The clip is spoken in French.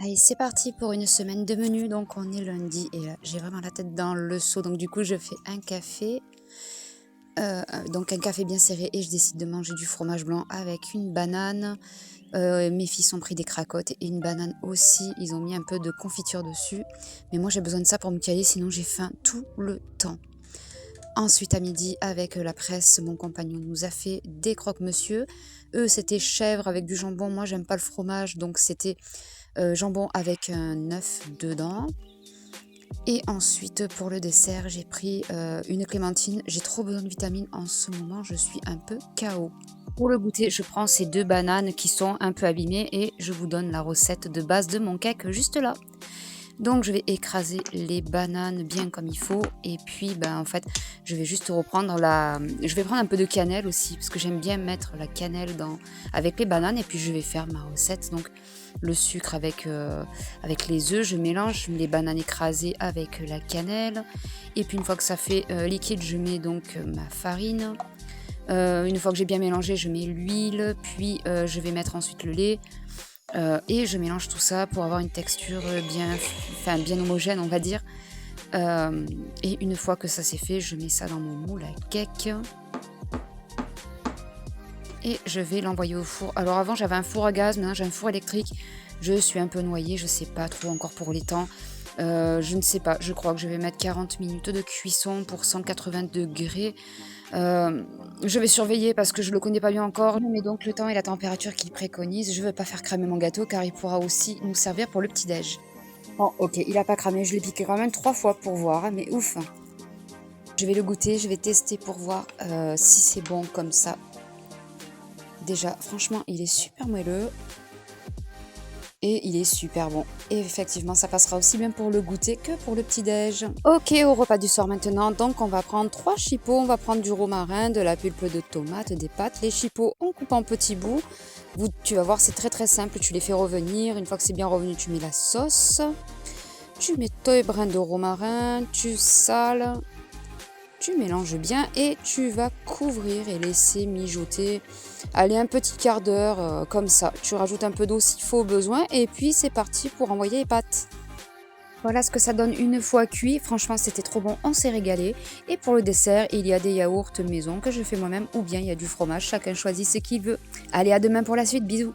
Allez, c'est parti pour une semaine de menu. Donc, on est lundi et là, j'ai vraiment la tête dans le seau. Donc, du coup, je fais un café. Donc, un café bien serré et je décide de manger du fromage blanc avec une banane. Mes filles ont pris des cracottes et une banane aussi. Ils ont mis un peu de confiture dessus. Mais moi, j'ai besoin de ça pour me caler, sinon j'ai faim tout le temps. Ensuite, à midi, avec la presse, mon compagnon nous a fait des croque-monsieur. Eux, c'était chèvre avec du jambon. Moi, j'aime pas le fromage, donc c'était jambon avec un œuf dedans. Et ensuite, pour le dessert, j'ai pris une clémentine. J'ai trop besoin de vitamines en ce moment, je suis un peu KO. Pour le goûter, je prends ces 2 bananes qui sont un peu abîmées et je vous donne la recette de base de mon cake juste là. Donc je vais écraser les bananes bien comme il faut et puis en fait je vais juste reprendre je vais prendre un peu de cannelle aussi parce que j'aime bien mettre la cannelle avec les bananes et puis je vais faire ma recette. Donc le sucre avec les œufs, je mélange les bananes écrasées avec la cannelle et puis une fois que ça fait liquide, je mets donc ma farine. Une fois que j'ai bien mélangé, je mets l'huile, puis je vais mettre ensuite le lait. Et je mélange tout ça pour avoir une texture bien homogène, on va dire. Et une fois que ça c'est fait, je mets ça dans mon moule à cake. Et je vais l'envoyer au four. Alors avant j'avais un four à gaz, maintenant j'ai un four électrique. Je suis un peu noyée, je sais pas trop encore pour les temps. Je ne sais pas, je crois que je vais mettre 40 minutes de cuisson pour 180 degrés. Je vais surveiller parce que je le connais pas bien encore. Je mets donc le temps et la température qu'il préconise. Je veux pas faire cramer mon gâteau car il pourra aussi nous servir pour le petit-déj. Bon, ok, il a pas cramé, je l'ai piqué quand même 3 fois pour voir, hein, mais ouf. Je vais le goûter, je vais tester pour voir si c'est bon comme ça. Déjà, franchement, il est super moelleux. Et il est super bon. Et effectivement, ça passera aussi bien pour le goûter que pour le petit-déj. Ok, au repas du soir maintenant. Donc, on va prendre 3 chipots. On va prendre du romarin, de la pulpe de tomate, des pâtes. Les chipots, on coupe en petits bouts. Tu vas voir, c'est très très simple. Tu les fais revenir. Une fois que c'est bien revenu, tu mets la sauce. Tu mets tes brins de romarin. Tu sales. Tu mélanges bien et tu vas couvrir et laisser mijoter. Allez, un petit quart d'heure comme ça. Tu rajoutes un peu d'eau s'il faut au besoin et puis c'est parti pour envoyer les pâtes. Voilà ce que ça donne une fois cuit. Franchement, c'était trop bon, on s'est régalé. Et pour le dessert, il y a des yaourts maison que je fais moi-même ou bien il y a du fromage. Chacun choisit ce qu'il veut. Allez, à demain pour la suite. Bisous.